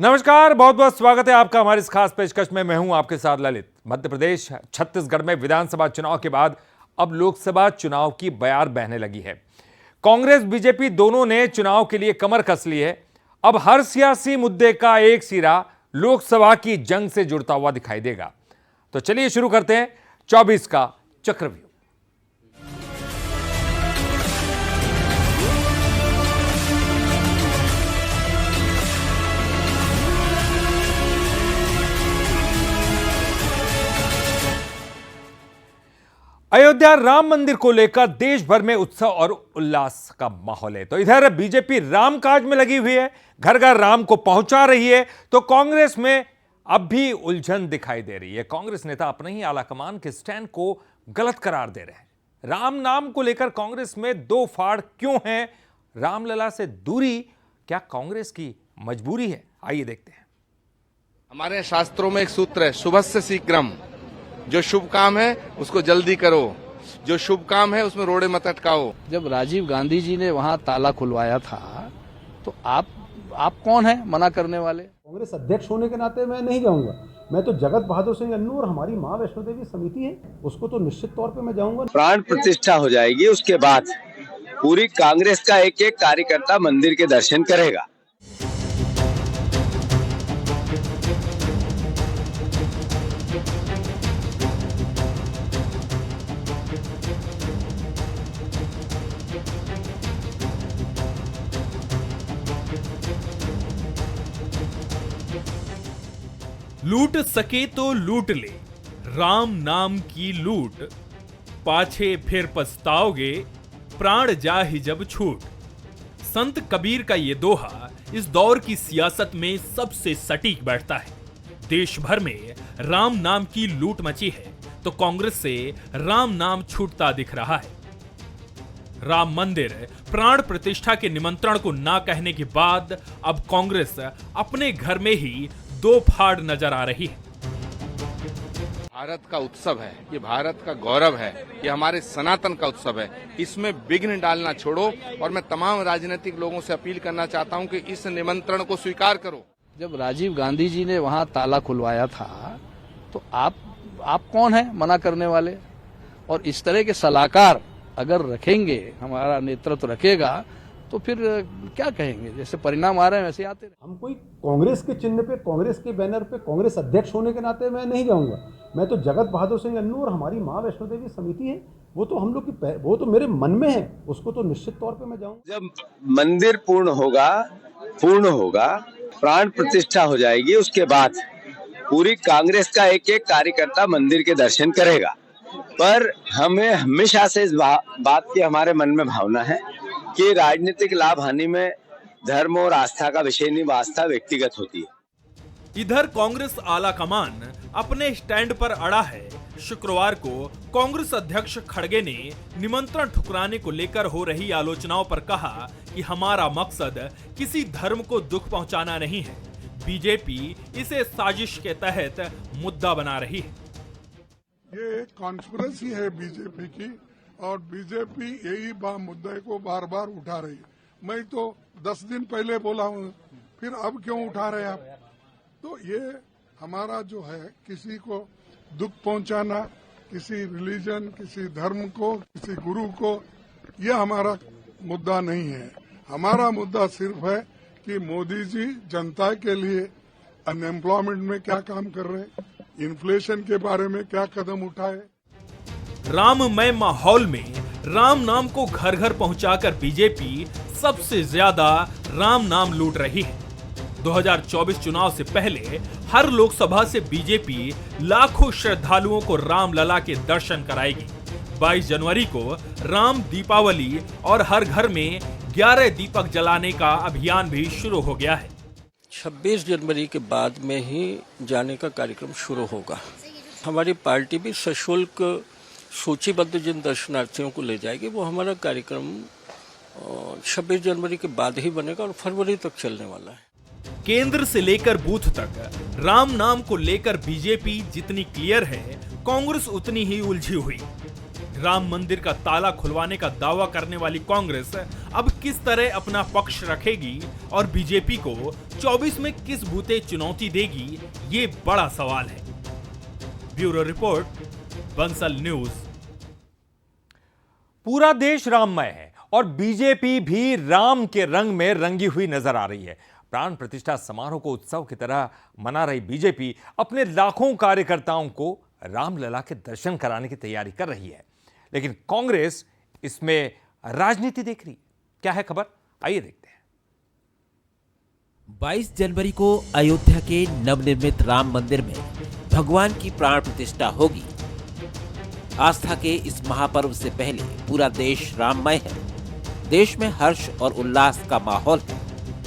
नमस्कार, बहुत बहुत स्वागत है आपका हमारी इस खास पेशकश में। मैं हूं आपके साथ ललित। मध्य प्रदेश छत्तीसगढ़ में विधानसभा चुनाव के बाद अब लोकसभा चुनाव की बयार बहने लगी है। कांग्रेस बीजेपी दोनों ने चुनाव के लिए कमर कस ली है। अब हर सियासी मुद्दे का एक सिरा लोकसभा की जंग से जुड़ता हुआ दिखाई देगा। तो चलिए शुरू करते हैं 24 का चक्रव्यूह। अयोध्या राम मंदिर को लेकर देश भर में उत्सव और उल्लास का माहौल है। तो इधर बीजेपी राम काज में लगी हुई है, घर घर राम को पहुंचा रही है। तो कांग्रेस में अब भी उलझन दिखाई दे रही है। कांग्रेस नेता अपने ही आलाकमान के स्टैंड को गलत करार दे रहे हैं। राम नाम को लेकर कांग्रेस में दो फाड़ क्यों हैं? रामलला से दूरी क्या कांग्रेस की मजबूरी है? आइए देखते हैं। हमारे शास्त्रों में एक सूत्र है, शुभस्य शीघ्रम। जो शुभ काम है उसको जल्दी करो, जो शुभ काम है उसमें रोड़े मत अटकाओ। जब राजीव गांधी जी ने वहाँ ताला खुलवाया था तो आप कौन है मना करने वाले? कांग्रेस अध्यक्ष होने के नाते मैं नहीं जाऊंगा। मैं तो जगत बहादुर सिंह अन्नू और हमारी माँ वैष्णो देवी समिति है, उसको तो निश्चित तौर पे मैं जाऊंगा। प्राण प्रतिष्ठा हो जाएगी, उसके बाद पूरी कांग्रेस का एक एक कार्यकर्ता मंदिर के दर्शन करेगा। लूट सके तो लूट ले, राम नाम की लूट, पाछे फिर पछताओगे, प्राण जा ही जब छूट। संत कबीर का ये दोहा इस दौर की सियासत में सबसे सटीक बैठता है। देश भर में राम नाम की लूट मची है तो कांग्रेस से राम नाम छूटता दिख रहा है। राम मंदिर प्राण प्रतिष्ठा के निमंत्रण को ना कहने के बाद अब कांग्रेस अपने घर में ही दो फाड़ नजर आ रही है। भारत का उत्सव है, ये भारत का गौरव है, ये हमारे सनातन का उत्सव है। इसमें विघ्न डालना छोड़ो और मैं तमाम राजनीतिक लोगों से अपील करना चाहता हूं कि इस निमंत्रण को स्वीकार करो। जब राजीव गांधी जी ने वहाँ ताला खुलवाया था तो आप कौन है मना करने वाले? और इस तरह के सलाहकार अगर रखेंगे, हमारा नेतृत्व रखेगा, तो फिर क्या कहेंगे? जैसे परिणाम आ रहे हैं वैसे आते रहे। हम कोई कांग्रेस के चिन्ह पे, कांग्रेस के बैनर पे कांग्रेस अध्यक्ष होने के नाते मैं नहीं जाऊंगा। मैं तो जगत बहादुर सिंह अन्नू और हमारी माँ वैष्णो देवी समिति है, वो तो हम लोग की, वो तो मेरे मन में है, उसको तो निश्चित तौर पे मैं जाऊंगा। जब मंदिर पूर्ण होगा, प्राण प्रतिष्ठा हो जाएगी, उसके बाद पूरी कांग्रेस का एक एक कार्यकर्ता मंदिर के दर्शन करेगा। पर हमें हमेशा से इस बात की हमारे मन में भावना है कि राजनीतिक लाभ हानि में धर्म और आस्था का विषय नहीं, आस्था व्यक्तिगत होती है। इधर कांग्रेस आला कमान अपने स्टैंड पर अड़ा है। शुक्रवार को कांग्रेस अध्यक्ष खड़गे ने निमंत्रण ठुकराने को लेकर हो रही आलोचनाओं पर कहा कि हमारा मकसद किसी धर्म को दुख पहुंचाना नहीं है। बीजेपी इसे साजिश के तहत मुद्दा बना रही है। ये एक कॉन्स्पिरेसी है बीजेपी की और बीजेपी यही मुद्दे को बार बार उठा रही है। मैं तो 10 दिन पहले बोला हूँ, फिर अब क्यों उठा रहे आप? तो ये हमारा जो है, किसी को दुख पहुंचाना, किसी रिलीजन, किसी धर्म को, किसी गुरु को, ये हमारा मुद्दा नहीं है। हमारा मुद्दा सिर्फ है कि मोदी जी जनता के लिए अनएम्प्लॉयमेंट में क्या काम कर रहे हैं, इन्फ्लेशन के बारे में क्या कदम उठाए। राममय माहौल में राम नाम को घर घर पहुंचाकर बीजेपी सबसे ज्यादा राम नाम लूट रही है। 2024 चुनाव से पहले हर लोकसभा से बीजेपी लाखों श्रद्धालुओं को रामलला के दर्शन कराएगी। 22 जनवरी को राम दीपावली और हर घर में 11 दीपक जलाने का अभियान भी शुरू हो गया है। 26 जनवरी के बाद में ही जाने का कार्यक्रम शुरू होगा। हमारी पार्टी भी सशुल्क सूचीबद्ध जिन दर्शनार्थियों को ले जाएगी, वो हमारा कार्यक्रम 26 जनवरी के बाद ही बनेगा और फरवरी तक चलने वाला है। केंद्र से लेकर बूथ तक राम नाम को लेकर बीजेपी जितनी क्लियर है, कांग्रेस उतनी ही उलझी हुई। राम मंदिर का ताला खुलवाने का दावा करने वाली कांग्रेस अब किस तरह अपना पक्ष रखेगी और बीजेपी को 24 में किस बूते चुनौती देगी, ये बड़ा सवाल है। Bureau report, Bansal news. पूरा देश राममय है और बीजेपी भी राम के रंग में रंगी हुई नजर आ रही है। प्राण प्रतिष्ठा समारोह को उत्सव की तरह मना रही बीजेपी अपने लाखों कार्यकर्ताओं को रामलला के दर्शन कराने की तैयारी कर रही है, लेकिन कांग्रेस इसमें राजनीति देख रही है। क्या है खबर, आइए देखते हैं। 22 जनवरी को अयोध्या के नवनिर्मित राम मंदिर में भगवान की प्राण प्रतिष्ठा होगी। आस्था के इस महापर्व से पहले पूरा देश राममय है। देश में हर्ष और उल्लास का माहौल है,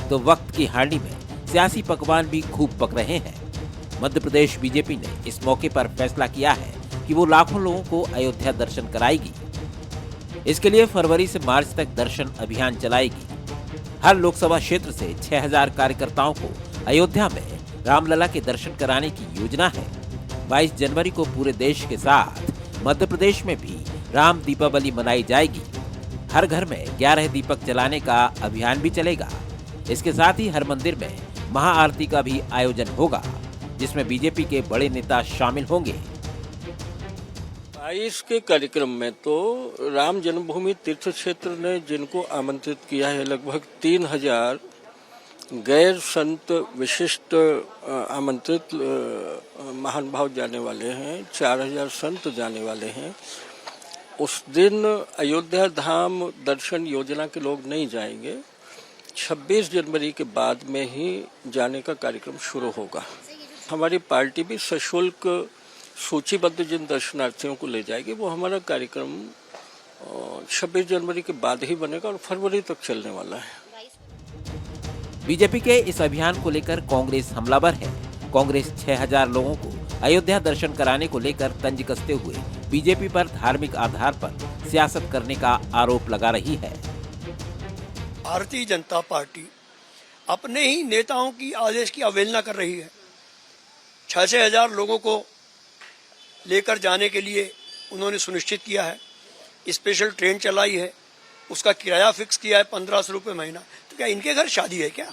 तो वक्त की हांडी में सियासी पकवान भी खूब पक रहे हैं। मध्य प्रदेश बीजेपी ने इस मौके पर फैसला किया है कि वो लाखों लोगों को अयोध्या दर्शन कराएगी। इसके लिए फरवरी से मार्च तक दर्शन अभियान चलाएगी। हर लोकसभा क्षेत्र से 6000 कार्यकर्ताओं को अयोध्या में रामलला के दर्शन कराने की योजना है। 22 जनवरी को पूरे देश के साथ मध्य प्रदेश में भी राम दीपावली मनाई जाएगी। हर घर में 11 दीपक जलाने का अभियान भी चलेगा। इसके साथ ही हर मंदिर में महाआरती का भी आयोजन होगा, जिसमें बीजेपी के बड़े नेता शामिल होंगे। 22 के कार्यक्रम में तो राम जन्मभूमि तीर्थ क्षेत्र ने जिनको आमंत्रित किया है, लगभग 3000 गैर संत विशिष्ट आमंत्रित महानुभाव जाने वाले हैं, 4000 संत जाने वाले हैं। उस दिन अयोध्या धाम दर्शन योजना के लोग नहीं जाएंगे। 26 जनवरी के बाद में ही जाने का कार्यक्रम शुरू होगा। हमारी पार्टी भी सशुल्क सूचीबद्ध जिन दर्शनार्थियों को ले जाएगी, वो हमारा कार्यक्रम 26 जनवरी के बाद ही बनेगा और फरवरी तक चलने वाला है। बीजेपी के इस अभियान को लेकर कांग्रेस हमलावर है। कांग्रेस 6000 लोगों को अयोध्या दर्शन कराने को लेकर तंज कसते हुए बीजेपी पर धार्मिक आधार पर सियासत करने का आरोप लगा रही है। भारतीय जनता पार्टी अपने ही नेताओं की आदेश की अवहेलना कर रही है। 6-6 हजार लोगों को लेकर जाने के लिए उन्होंने सुनिश्चित किया है। स्पेशल ट्रेन चलाई है, उसका किराया फिक्स किया है 1500 रुपये महीना। तो क्या इनके घर शादी है क्या?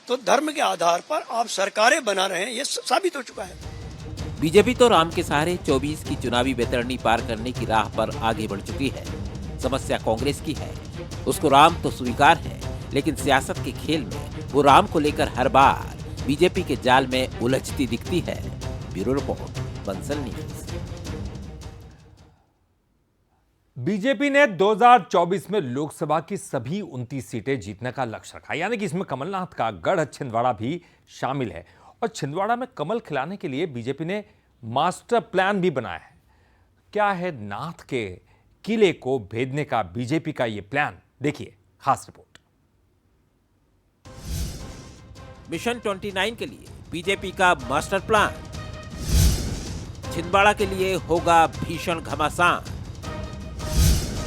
तो धर्म के आधार पर आप सरकारें बना रहे हैं, ये साबित हो चुका है। बीजेपी तो राम के सहारे 24 की चुनावी बैतरणी पार करने की राह पर आगे बढ़ चुकी है। समस्या कांग्रेस की है। उसको राम तो स्वीकार है, लेकिन सियासत के खेल में वो राम को लेकर हर बार बीजेपी के जाल में उलझती दिखती है। Bureau report, Bansal news. BJP ने 2024 में लोकसभा की सभी 29 सीटें जीतने का लक्ष्य रखा, यानी कि इसमें कमलनाथ का गढ़ छिंदवाड़ा भी शामिल है। और छिंदवाड़ा में कमल खिलाने के लिए बीजेपी ने मास्टर प्लान भी बनाया है। क्या है नाथ के किले को भेदने का बीजेपी का यह प्लान, देखिए खास रिपोर्ट। मिशन 29 के लिए बीजेपी का मास्टर प्लान। छिंदवाड़ा के लिए होगा भीषण घमासान।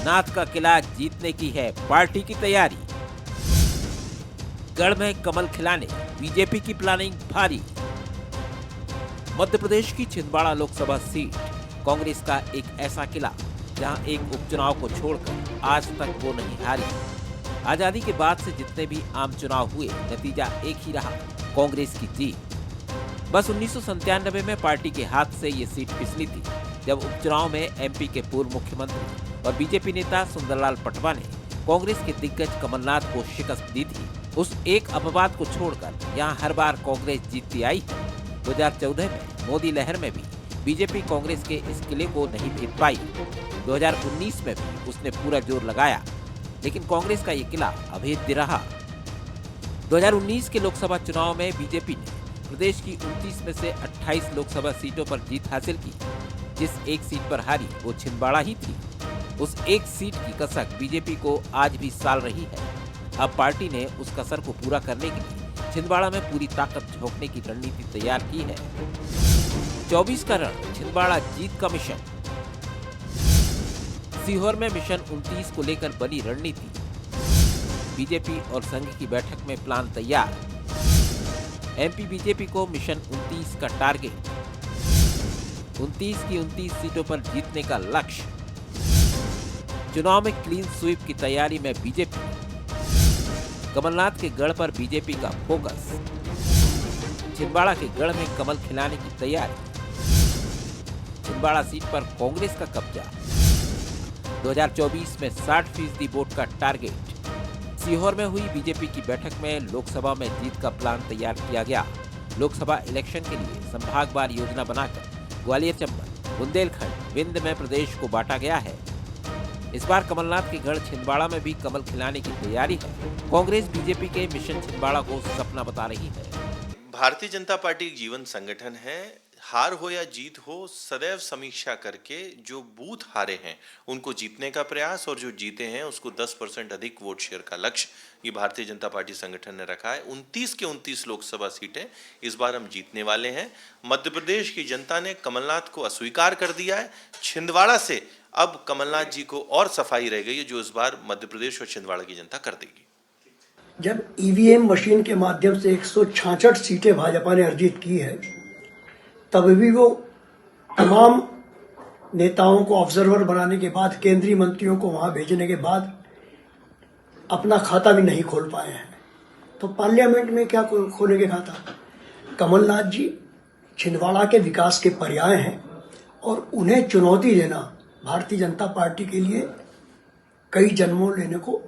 नाथ का किला जीतने की है पार्टी की तैयारी। गढ़ में कमल खिलाने बीजेपी की प्लानिंग भारी। मध्य प्रदेश की छिंदवाड़ा लोकसभा सीट कांग्रेस का एक ऐसा किला जहां एक उपचुनाव को छोड़कर आज तक वो नहीं हारी। आजादी के बाद से जितने भी आम चुनाव हुए, नतीजा एक ही रहा, कांग्रेस की जीत। बस 1997 में पार्टी के हाथ से ये सीट फिसली थी, जब उपचुनाव में एमपी के पूर्व मुख्यमंत्री और बीजेपी नेता सुंदरलाल पटवा ने कांग्रेस के दिग्गज कमलनाथ को शिकस्त दी थी। उस एक अपवाद को छोड़कर यहाँ हर बार कांग्रेस जीतती आई है। 2014 में मोदी लहर में भी बीजेपी कांग्रेस के इस किले को नहीं भेद पाई। 2019 में भी उसने पूरा जोर लगाया, लेकिन कांग्रेस का ये किला अभेद्य रहा। 2019 के लोकसभा चुनाव में बीजेपी ने प्रदेश की 29 में से 28 लोकसभा सीटों पर जीत हासिल की। जिस एक सीट पर हारी वो छिंदवाड़ा ही थी। उस एक सीट की कसक बीजेपी को आज भी साल रही है। अब पार्टी ने उस कसर को पूरा करने के लिए छिंदवाड़ा में पूरी ताकत झोंकने की रणनीति तैयार की है। 24 का रण छिंदवाड़ा जीत का मिशन। सीहोर में मिशन 29 को लेकर बनी रणनीति। बीजेपी और संघ की बैठक में प्लान तैयार। एमपी बीजेपी को मिशन 29 का टारगेट। 29 की 29 सीटों पर जीतने का लक्ष्य। चुनाव में क्लीन स्वीप की तैयारी में बीजेपी। कमलनाथ के गढ़ पर बीजेपी का फोकस। छिंदवाड़ा के गढ़ में कमल खिलाने की तैयारी। छिंदवाड़ा सीट पर कांग्रेस का कब्जा। 2024 में 60% वोट का टारगेट। सीहोर में हुई बीजेपी की बैठक में लोकसभा में जीत का प्लान तैयार किया गया। लोकसभा इलेक्शन के लिए संभागवार योजना बनाकर ग्वालियर, चंबल, बुंदेलखंड, विंध्य में प्रदेश को बांटा गया है। इस बार कमलनाथ के गढ़ छिंदवाड़ा में भी कमल खिलाने की तैयारी है। कांग्रेस बीजेपी के मिशन छिंदवाड़ा को सपना बता रही है। भारतीय जनता पार्टी एक जीवन संगठन है। हार हो या जीत हो, सदैव समीक्षा करके जो बूथ हारे हैं उनको जीतने का प्रयास, और जो जीते हैं उसको 10% अधिक वोट शेयर का लक्ष्य ये भारतीय जनता पार्टी संगठन ने रखा है। 29 के 29 लोकसभा सीटें इस बार हम जीतने वाले हैं। मध्य प्रदेश की जनता ने कमलनाथ को अस्वीकार कर दिया है। छिंदवाड़ा से अब कमलनाथ जी को और सफाई रह गई है, जो इस बार मध्य प्रदेश और छिंदवाड़ा की जनता कर देगी। जब ईवीएम मशीन के माध्यम से 166 सीटें भाजपा ने अर्जित की है, तब भी वो तमाम नेताओं को ऑब्जर्वर बनाने के बाद, केंद्रीय मंत्रियों को वहां भेजने के बाद अपना खाता भी नहीं खोल पाए हैं। तो पार्लियामेंट में क्या खोलेंगे खाता? कमलनाथ जी छिंदवाड़ा के विकास के पर्याय हैं और उन्हें चुनौती देना भारतीय जनता पार्टी के लिए कई जन्मों लेने को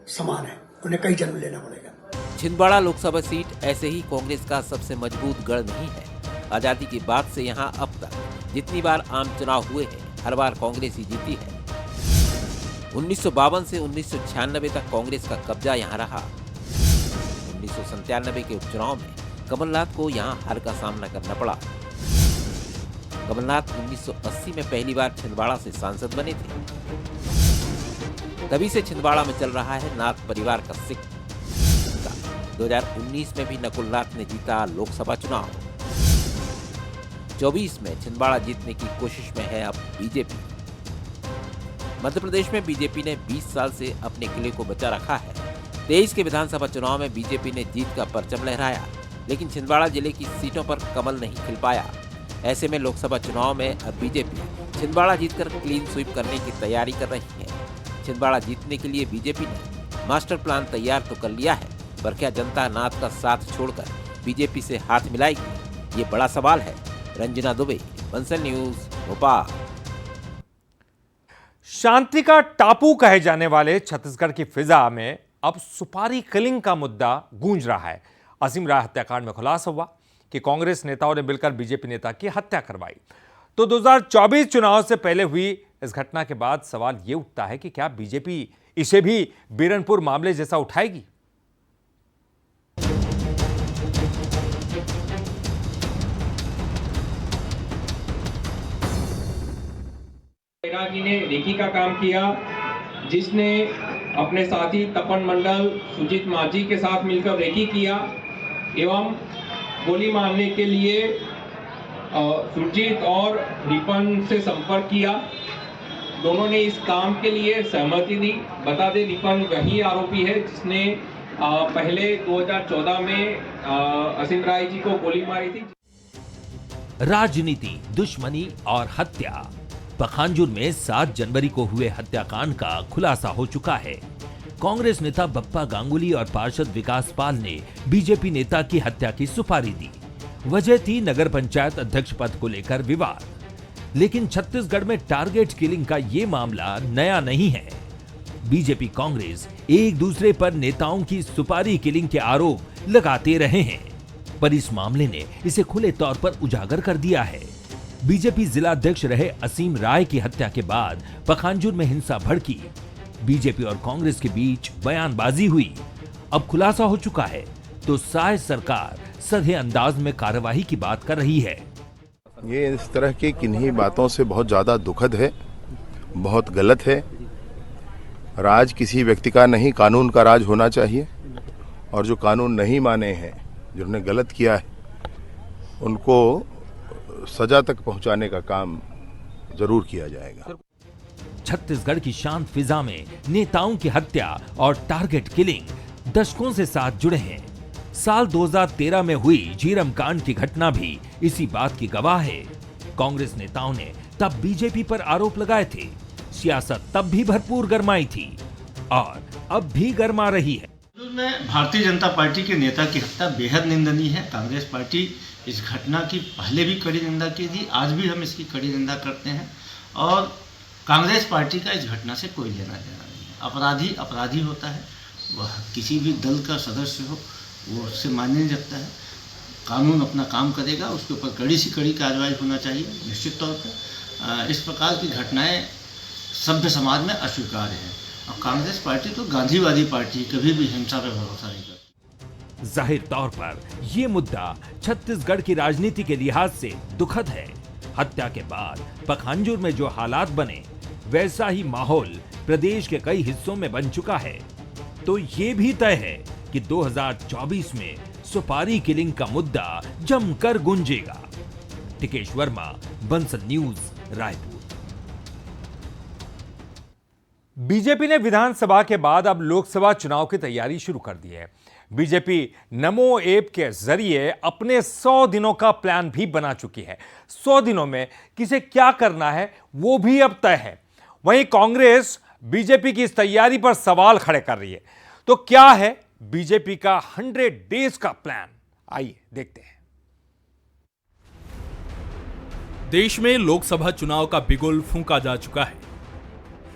समान है। उन्हें कई जन्म लेना पड़ेगा। छिंदवाड़ा लोकसभा सीट ऐसे ही कांग्रेस का सबसे मजबूत गढ़ नहीं है। आजादी के बाद से यहां अब तक जितनी बार आम चुनाव हुए हैं, हर बार कांग्रेस ही जीती है। 1952 से 1996 तक कांग्रेस का कब्जा यहां रहा। 1997 के उपचुनाव में कमलनाथ को यहां हार का सामना करना पड़ा। कमलनाथ 1980 में पहली बार छिंदवाड़ा से सांसद बने थे। तभी से छिंदवाड़ा में चल रहा है नाथ परिवार का सिक्का। 2019 में भी नकुलनाथ ने जीता लोकसभा चुनाव। 24 में छिंदवाड़ा जीतने की कोशिश में है अब बीजेपी। मध्य प्रदेश में बीजेपी ने 20 साल से अपने किले को बचा रखा है। 23 के विधानसभा चुनाव में बीजेपी ने जीत का परचम लहराया, लेकिन छिंदवाड़ा जिले की सीटों पर कमल नहीं खिल पाया। ऐसे में लोकसभा चुनाव में अब बीजेपी छिंदवाड़ा जीतकर क्लीन स्वीप करने की तैयारी कर रही है। छिंदवाड़ा जीतने के लिए बीजेपी ने मास्टर प्लान तैयार तो कर लिया है, पर क्या जनता नाथ का साथ छोड़कर बीजेपी से हाथ मिलाएगी? ये बड़ा सवाल है। रंजना दुबे, बंसल न्यूज, भोपाल। शांति का टापू कहे जाने वाले छत्तीसगढ़ की फिजा में अब सुपारी किलिंग का मुद्दा गूंज रहा है। असीम राय हत्याकांड में खुलासा हुआ कि कांग्रेस नेताओं ने मिलकर बीजेपी नेता की हत्या करवाई। तो 2024 चुनाव से पहले हुई इस घटना के बाद सवाल यह उठता है कि क्या बीजेपी इसे भी बीरनपुर मामले जैसा उठाएगी? जी ने रेकी का काम किया, जिसने अपने साथी तपन मंडल, सुजीत माझी के साथ मिलकर रेकी किया एवं गोली मारने के लिए सुरजीत और रिपन से संपर्क किया। दोनों ने इस काम के लिए सहमति दी। बता दें, रिपन वही आरोपी है जिसने पहले 2014 में असीम राय जी को गोली मारी थी। राजनीति, दुश्मनी और हत्या। पखांजूर में 7 जनवरी को हुए हत्याकांड का खुलासा हो चुका है। कांग्रेस नेता बप्पा गांगुली और पार्षद विकास पाल ने बीजेपी नेता की हत्या की सुपारी दी। वजह थी नगर पंचायत अध्यक्ष पद को लेकर विवाद। लेकिन छत्तीसगढ़ में टारगेट किलिंग का ये मामला नया नहीं है। बीजेपी कांग्रेस एक दूसरे पर नेताओं की सुपारी किलिंग के आरोप लगाते रहे हैं, पर इस मामले ने इसे खुले तौर पर उजागर कर दिया है। बीजेपी जिला अध्यक्ष रहे असीम राय की हत्या के बाद पखांजूर में हिंसा भड़की। बीजेपी और कांग्रेस के बीच बयानबाजी हुई। अब खुलासा हो चुका है तो साय सरकार सधे अंदाज में कार्यवाही की बात कर रही है। ये इस तरह की किन्हीं बातों से बहुत ज्यादा दुखद है, बहुत गलत है। राज किसी व्यक्ति का नहीं, कानून का राज होना चाहिए। और जो कानून नहीं माने हैं, जिन्होंने गलत किया है, उनको सजा तक पहुंचाने का काम जरूर किया जाएगा। छत्तीसगढ़ की शांत फिजा में नेताओं की हत्या और टारगेट किलिंग दशकों से साथ जुड़े हैं। साल 2013 में हुई झीरम कांड की घटना भी इसी बात की गवाह है। कांग्रेस नेताओं ने तब बीजेपी पर आरोप लगाए थे, सियासत तब भी भरपूर गरमाई थी और अब भी गरमा रही है। में भारतीय जनता पार्टी के नेता की हत्या बेहद निंदनीय है। कांग्रेस पार्टी इस घटना की पहले भी कड़ी निंदा की थी, आज भी हम इसकी कड़ी निंदा करते हैं और कांग्रेस पार्टी का इस घटना से कोई लेना देना नहीं है। अपराधी अपराधी होता है, वह किसी भी दल का सदस्य हो वो उससे मान्य नहीं रखता है। कानून अपना काम करेगा, उसके ऊपर कड़ी से कड़ी कार्रवाई होना चाहिए निश्चित तौर पर। इस प्रकार की घटनाएं सभ्य समाज में अस्वीकार्य है और कांग्रेस पार्टी तो गांधीवादी पार्टी, कभी भी हिंसा पर भरोसा नहीं करती। जाहिर तौर पर यह मुद्दा छत्तीसगढ़ की राजनीति के लिहाज से दुखद है। हत्या के बाद पखांजूर में जो हालात बने वैसा ही माहौल प्रदेश के कई हिस्सों में बन चुका है। तो ये भी तय है कि 2024 में सुपारी किलिंग का मुद्दा जमकर गूंजेगा। टिकेश वर्मा, बंसल न्यूज, रायपुर। बीजेपी ने विधानसभा के बाद अब लोकसभा चुनाव की तैयारी शुरू कर दी है। बीजेपी नमो ऐप के जरिए अपने 100 दिनों का प्लान भी बना चुकी है। 100 दिनों में किसे क्या करना है वो भी अब तय है। वहीं कांग्रेस बीजेपी की इस तैयारी पर सवाल खड़े कर रही है। तो क्या है बीजेपी का 100 डेज का प्लान? आइए देखते हैं। देश में लोकसभा चुनाव का बिगुल फूंका जा चुका है।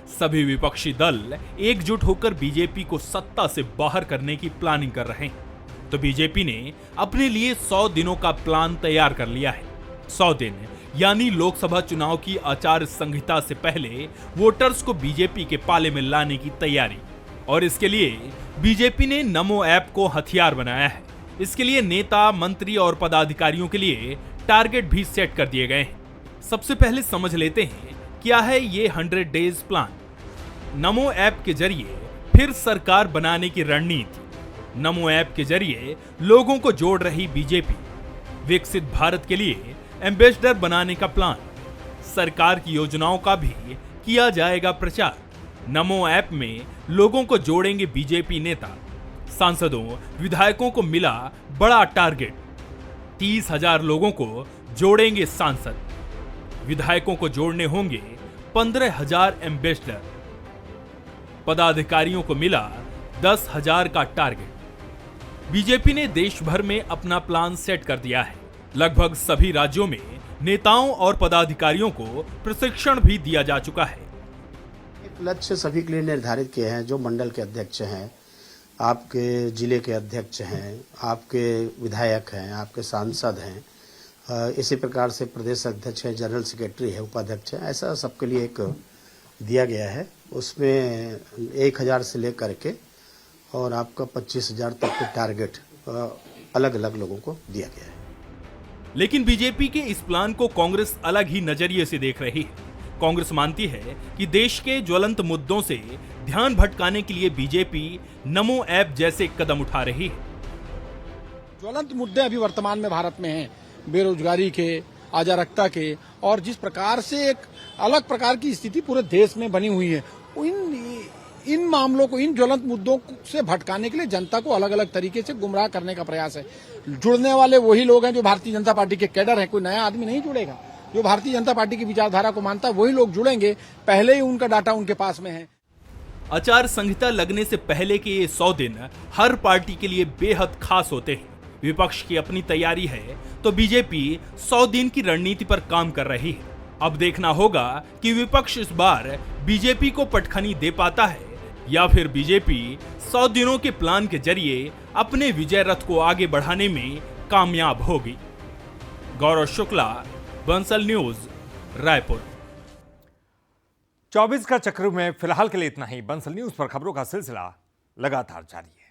सभी विपक्षी दल एकजुट होकर बीजेपी को सत्ता से बाहर करने की प्लानिंग कर रहे हैं। तो बीजेपी ने अपने लिए 100 दिनों का प्लान तैयार कर लिया है। 100 दिन यानी लोकसभा चुनाव की आचार संहिता से पहले वोटर्स को बीजेपी के पाले में लाने की तैयारी। और इसके लिए बीजेपी ने नमो ऐप को हथियार बनाया है। इसके लिए नेता, मंत्री और पदाधिकारियों के लिए टारगेट भी सेट कर दिए गए हैं। सबसे पहले समझ लेते हैं क्या है ये 100 डेज प्लान। नमो ऐप के जरिए फिर सरकार बनाने की रणनीति। नमो ऐप के जरिए लोगों को जोड़ रही बीजेपी। विकसित भारत के लिए एम्बेसडर बनाने का प्लान। सरकार की योजनाओं का भी किया जाएगा प्रचार। नमो ऐप में लोगों को जोड़ेंगे बीजेपी नेता। सांसदों, विधायकों को मिला बड़ा टारगेट। 30,000 लोगों को जोड़ेंगे सांसद। विधायकों को जोड़ने होंगे 15,000 एम्बेसडर। पदाधिकारियों को मिला 10,000 का टारगेट। बीजेपी ने देश भर में अपना प्लान सेट कर दिया है। लगभग सभी राज्यों में नेताओं और पदाधिकारियों को प्रशिक्षण भी दिया जा चुका है। एक लक्ष्य सभी के लिए निर्धारित किए हैं। जो मंडल के अध्यक्ष हैं, आपके जिले के अध्यक्ष हैं, आपके विधायक हैं, आपके सांसद हैं, इसी प्रकार से प्रदेश अध्यक्ष है, जनरल सेक्रेटरी है, उपाध्यक्ष है, ऐसा सबके लिए एक दिया गया है। उसमें 1,000 से लेकर के और आपका 25,000 तक के टारगेट अलग अलग लोगों को दिया गया है। लेकिन बीजेपी के इस प्लान को कांग्रेस अलग ही नजरिए से देख रही है। कांग्रेस मानती है कि देश के ज्वलंत मुद्दों से ध्यान भटकाने के लिए बीजेपी नमो ऐप जैसे कदम उठा रही है। ज्वलंत मुद्दे अभी वर्तमान में भारत में हैं, बेरोजगारी के, अराजकता के, और जिस प्रकार से एक अलग प्रकार की स्थिति पूरे देश में बनी हुई है, इन मामलों को, इन ज्वलंत मुद्दों से भटकाने के लिए जनता को अलग अलग तरीके से गुमराह करने का प्रयास है। जुड़ने वाले वही लोग हैं जो भारतीय जनता पार्टी के कैडर हैं। कोई नया आदमी नहीं जुड़ेगा। जो भारतीय जनता पार्टी की विचारधारा को मानता है वही लोग जुड़ेंगे। पहले ही उनका डाटा उनके पास में है। आचार संहिता लगने से पहले के ये 100 दिन हर पार्टी के लिए बेहद खास होते हैं। विपक्ष की अपनी तैयारी है तो बीजेपी 100 दिन की रणनीति पर काम कर रही है। अब देखना होगा कि विपक्ष इस बार बीजेपी को पटखनी दे पाता है या फिर बीजेपी 100 दिनों के प्लान के जरिए अपने विजय रथ को आगे बढ़ाने में कामयाब होगी। गौरव शुक्ला, बंसल न्यूज, रायपुर। 24 का चक्र में फिलहाल के लिए इतना ही। बंसल न्यूज पर खबरों का सिलसिला लगातार जारी है।